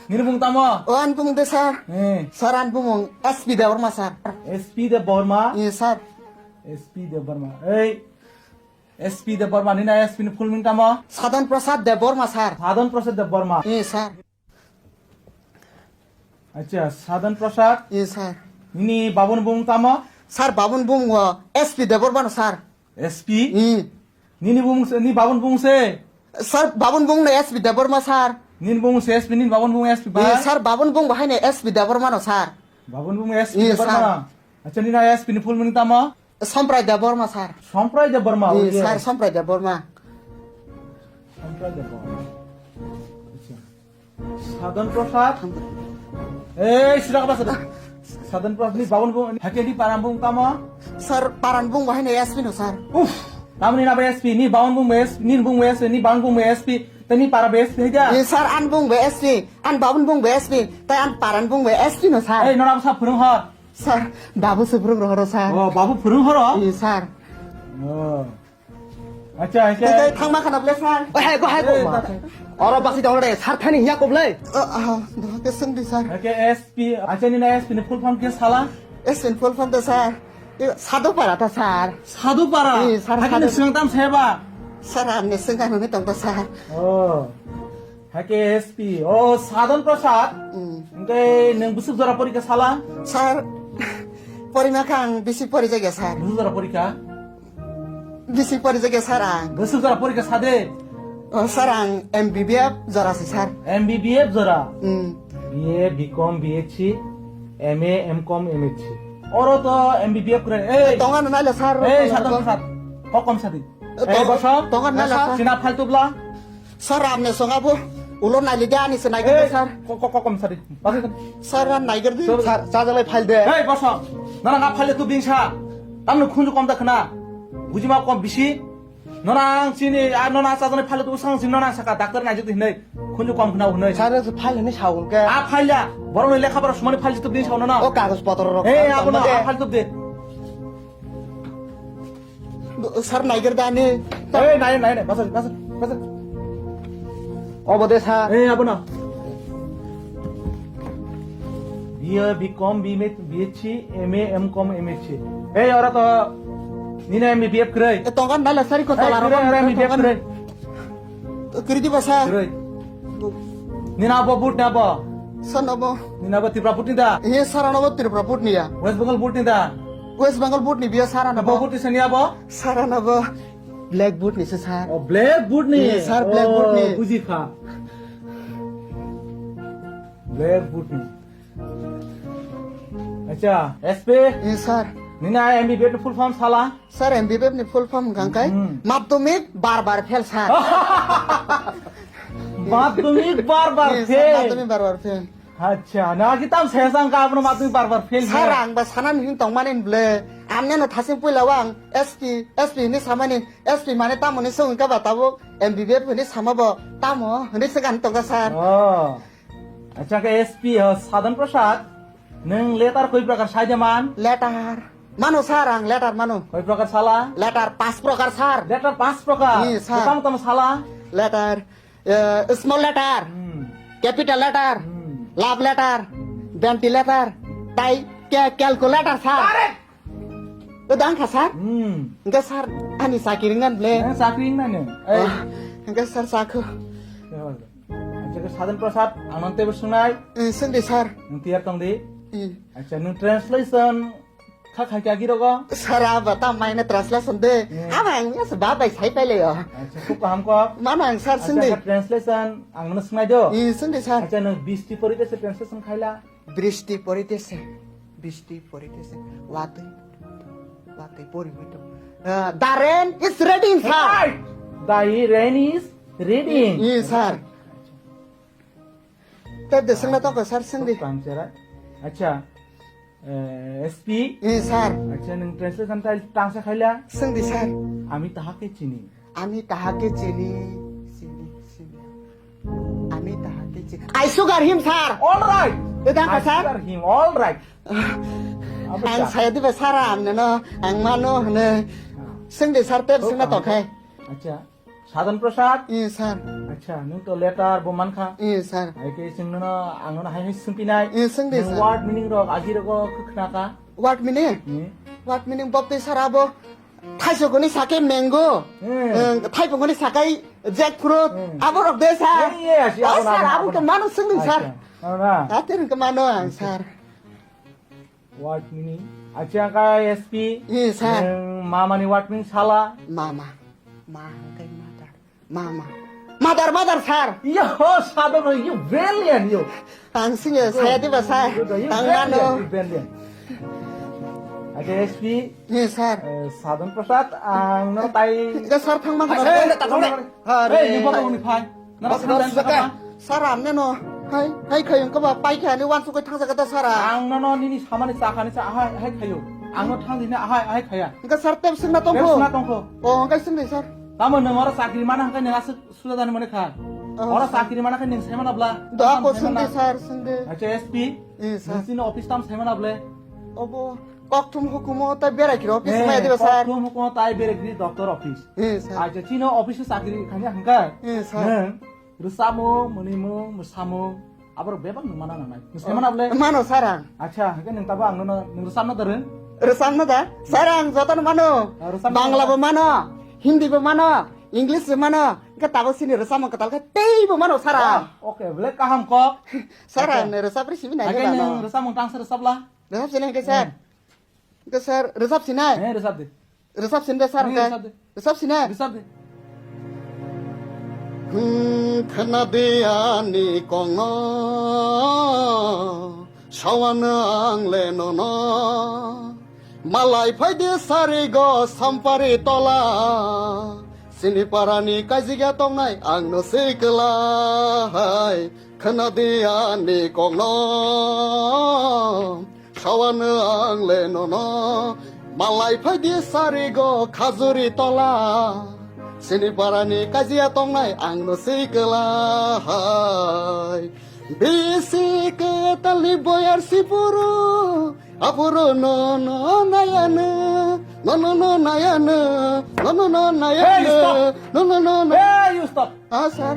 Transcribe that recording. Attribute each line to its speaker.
Speaker 1: Nini bung tamo.
Speaker 2: Oh, an bung de sir. Sir, an bung SP Devarma sir.
Speaker 1: SP Dev Burma.
Speaker 2: Yes, sir.
Speaker 1: SP Dev Burma. Hey. SP Dev Burma. Nina SP ni full meaning tamo.
Speaker 2: Sadan Prasad Devarma sir.
Speaker 1: Sadhan Prasad Dev Burma.
Speaker 2: Yes, sir.
Speaker 1: Acha, Sadhan Prasad.
Speaker 2: Yes, sir.
Speaker 1: Nini babun bung tamo.
Speaker 2: Sir, babun bung SP Devarma sir.
Speaker 1: SP. Nini bung ni babun bung se.
Speaker 2: Sir, babun bung na SP Devarma sir.
Speaker 1: Nin bung se SP nin babun bung SP ba.
Speaker 2: Sir, babun bung bahai na SP Devarma no sir.
Speaker 1: Babun bung SP
Speaker 2: Yes,
Speaker 1: Dev Burma. Acha Nina SP ni full meaning tamo.
Speaker 2: Samprai Devarma sir.
Speaker 1: Samprai Dev Burma.
Speaker 2: Yes, sir, Samprai Devarma.
Speaker 1: Samprai Dev Burma. Acha. Sadhan Prasad. Eh, sudah apa sudah? Sadhan Prasad ni babun bung hake di param bung tamo.
Speaker 2: Sir, paran bung bahai na SP no sir.
Speaker 1: Kamu ni napa SP ni babun bung SP ni bung SP ni bang bung SP tani para SP aja.
Speaker 2: Yes, sir, an bung BSP, an babun bung BSP, tay an paran bung BSP no sir.
Speaker 1: Eh, nora apa purung ha?
Speaker 2: Sir, babu sebrung rohoro sir.
Speaker 1: Oh, babu purung ha?
Speaker 2: Yes, sir.
Speaker 1: Oh. Acha,
Speaker 2: Tay
Speaker 1: acha.
Speaker 2: thangma khanable sir.
Speaker 3: go ahead ora basi dong re sar thani hiya koblai
Speaker 2: Ke sengdi sir.
Speaker 1: Oke, SP. Acha ni na SP ni full form ke salah.
Speaker 2: Esin full form to sir. Sado para ta sir.
Speaker 1: Sadu para.
Speaker 2: Iya, sar,
Speaker 1: Hake
Speaker 2: sadu.
Speaker 1: ni sengang tam seba.
Speaker 2: Sir, amne sengan ni tong to sir.
Speaker 1: Oh. Hake SP. Oh, Sadhan Prasad. Engke neng busuk zara porika salah.
Speaker 2: Sir, porima kang bisi pori jaga sir.
Speaker 1: Busuk zara porika.
Speaker 2: Bisi pori jaga sir ang.
Speaker 1: Busuk zara porika sade.
Speaker 2: Oh, sir ang MBBF jara si sir.
Speaker 1: MBBF zara.
Speaker 2: Hmm.
Speaker 1: BA, BCom, BHC, MA, MCom, MHC. Oro to MBBF kure. Eh,
Speaker 2: Tongan na la sir.
Speaker 1: Sadhan Prasad. Kokom sadi.
Speaker 2: Tong-
Speaker 1: bosho.
Speaker 2: tongan na lah,
Speaker 1: Sina faltu bla.
Speaker 2: Sir, amne songabu. Ulon na ligani se naigar sir.
Speaker 1: Kokom sadi. Pasti kan.
Speaker 2: Sir, an naigar di.
Speaker 1: Sir.
Speaker 3: sajale file de
Speaker 1: Hey, bosho. Nana ngap falle tu bingsa. Tamnu khunju kom da khna. Bujima kom bisi. Nana sini nana sajane falle tu sang sini nana saka doctor na jiti hnai. Khunju kom khna hnai.
Speaker 3: sare file ni saun ke
Speaker 1: Failla. Boro লেখা পড়া সময় file তো দিন না।
Speaker 3: o kagos potro ro
Speaker 1: এই আপনা file তো দে।
Speaker 2: Sir, naigar dani.
Speaker 1: এই নাই নাই নাই বাসা বাসা বাসা।
Speaker 3: obode sar
Speaker 1: এই আপনা। BA BCom BA BSc MA MCom MSc. এই ওরা তো নিনা এমবিএফ করে।
Speaker 2: Tongan na la sir ko
Speaker 1: এই
Speaker 2: tolar.
Speaker 1: এমবিএফ করে।
Speaker 2: Kiri di ba sir?
Speaker 1: করে। নিনা বুট না বা।
Speaker 2: San abo.
Speaker 1: নিনা বা ত্রিপুরা বুট নিদা।
Speaker 2: Iya sarana bo Tripura put ni ya.
Speaker 1: West Bengal boot নিদা।
Speaker 2: West Bengal boot ni biya sarana bo.
Speaker 1: Boot নিয়া বা।
Speaker 2: Sarana bo. Black boot ni sir.
Speaker 1: ও ব্ল্যাক বুট নি।
Speaker 2: Yes, sir, black boot ni.
Speaker 1: বুঝি খা। Black boot নি। আচ্ছা, SP
Speaker 2: Yes sir.
Speaker 1: নিনা MBF full form সালা।
Speaker 2: Sir MBBF ni full form gangkai. Madhyamik bar fail sir.
Speaker 1: মাধ্যমিক বারবার
Speaker 2: Yes, sir,
Speaker 1: fail.
Speaker 2: madhyamik bar fail.
Speaker 1: আচ্ছা, না কি তাম শেষাং কা আপনি মাধ্যমিক বারবার fail.
Speaker 2: Sir ang ba sanan hin tong manin ble. Amne no thasim pui lawang SP ni samani SP mane tamo ni sung ka batabo MBBF ni samabo tamo ni segan tong ka sir.
Speaker 1: ও আচ্ছা কে SP সাধন প্রসাদ নং letter কই প্রকার সাইজমান
Speaker 2: Letter. Mano sir ang letter mano.
Speaker 1: কই প্রকার সালা
Speaker 2: Letter 5 prokar sir.
Speaker 1: Letter 5 প্রকার
Speaker 2: Yes, sir.
Speaker 1: কোন তম সালা
Speaker 2: Letter small letter. Capital letter. Love letter. Ventilator. Tai calculator sir. Udang ka sir? Enggak sir, ani sakiringan ble.
Speaker 1: চাকরি না নে এই
Speaker 2: Enggak sir saku.
Speaker 1: আচ্ছা কে সাধন প্রসাদ আনন্তে বসুনাই
Speaker 2: Sendi sir.
Speaker 1: তিয়ার তং দি আচ্ছা নং ট্রান্সলেশন খা খাই কা গিরগ
Speaker 2: Sir apa ta maine translation de. Ama ang ya sebab bai sai pele yo.
Speaker 1: আচ্ছা খুব কাম ক
Speaker 2: Mana ang sir sendi?
Speaker 1: আচ্ছা ট্রান্সলেশন আংনো শুনাই দিও
Speaker 2: Sendi sir.
Speaker 1: আচ্ছা নং 20 টি পরিতেছে ট্রান্সলেশন খাইলা
Speaker 2: Bristi poritese. Bristi poritese. Wati. Wati pori mito. The rain is ready sir.
Speaker 1: The rain is reading.
Speaker 2: Yes sir. Tad de sengna to ko sir sendi.
Speaker 1: Pangcara. আচ্ছা SP
Speaker 2: Yes sir.
Speaker 1: আচ্ছা নং translation tile টাংসা খাইলা
Speaker 2: Sendi sir.
Speaker 1: আমি তাহাকে চিনি
Speaker 2: Ami tahake chini. Sini. Ami tahake chini. I sugar him sir.
Speaker 1: All right
Speaker 2: Udang ka sir?
Speaker 1: Him all right
Speaker 2: Ang saya di besar amne no. Ang mano ne. Sendi sir tep sengna to kai.
Speaker 1: আচ্ছা সাধন প্রসাদ
Speaker 2: sir
Speaker 1: আচ্ছা নों তো letter বমানখা
Speaker 2: sir
Speaker 1: আইকে जोंनो आंनो हाय सोंपिनाय
Speaker 2: सोंदे सार
Speaker 1: ward meaning रक आजि रक खोखनाका
Speaker 2: वाट मिनिं बबते साराबो थाइसोगोनि साके मैंगो थाइपगोनि साkai जैकफ्रुट आबो रक दे सार
Speaker 1: ये आसि आबो
Speaker 2: सार आबो के मानो सोंदों सार
Speaker 1: ना
Speaker 2: आते के मानो आं सार
Speaker 1: वार्ड मिनिं आচ্ছা का एसपी
Speaker 2: सार
Speaker 1: मामानि वार्ड मिनिं साला
Speaker 2: मामा मादार सार
Speaker 1: यो साधन यो ब्रिलियन्ट यो
Speaker 2: आं सिङो साया दिबा सार आं नानो
Speaker 1: आচ্ছা एसपी
Speaker 2: सार
Speaker 1: साधन प्रसाद आंनो ताई
Speaker 2: दा सार थांमा
Speaker 1: अरे निबो गावनि फाय ना
Speaker 2: सार आमने न हाय खयं को बा पाइखानि वान सुकै थांजागदा सारा
Speaker 1: आंनो न निनि सामानि चाखानि चा हाय खायो आंनो थांदिनो हाय खाया
Speaker 2: इनका सार तेब सिंना तंखो
Speaker 1: बेसना दंखो
Speaker 2: ओ अंगाय सिंदै सार
Speaker 1: तामो नोंङो साख्रि माना हांखाय नोंङासो सुजा जानो माने खा अरा साख्रि माना खाय नों सायमानाब्ला
Speaker 2: दा को सिंदै सार सिंदै
Speaker 1: आচ্ছা एसपी
Speaker 2: सार
Speaker 1: नोंसिनि अफिस ताम सायमानाब्ले
Speaker 2: अबो कक्थुम हुकुमो ता बेरायखिरो अफिस माय दिबा सार
Speaker 1: तुम को ताई बेरेग्री डॉक्टर ऑफिस
Speaker 2: सार
Speaker 1: आচ্ছা चिनो ऑफिस साख्रि खानि हांखाय
Speaker 2: सार
Speaker 1: नों रुसामो मनिमो मुसामो आबर बेबां नमाना नामाय सायमानाब्ले
Speaker 2: मानो सार आं
Speaker 1: आচ্ছা हांखाय नों ताबो आंनो नों रुसामनो दरो
Speaker 2: रोसामनो दा सार आं जतन मानो बांलाबो मानो हिन्दीबो मानो इंग्लिशबो मानो इनका ताबो सिनि रोसामो कतालका तेइबो मानो सार आं
Speaker 1: ओके बोले काहाम को
Speaker 2: सार आं रोसाब्रि सिबिनाय
Speaker 1: हांखाय नों रुसामो तांसो रुसाबला
Speaker 2: रोसाब सिनाय के सार के सार रोसाब सिनाय
Speaker 1: हे रुसाब दे
Speaker 2: रोसाब सिनदे सार के रोसाब सिनाय
Speaker 1: रुसाब दे
Speaker 2: खना दियानि कंग सावानो आंले नन मालाय फायदे सारि ग सामपारि तला सिनिपारानि काजिगा तंनाय आंनो सैकलाय खना दियानि कंग सावानो आंले नन मालाय फायदे सारि ग खाजुरि तला सिनिपारानि काजिया तंनाय आंनो सैकलाय बेसे केतालनि बयार सिपुरु आपुरु न नायानो न नायानो न नायानो
Speaker 1: Hey, you stop!
Speaker 2: हाँ सर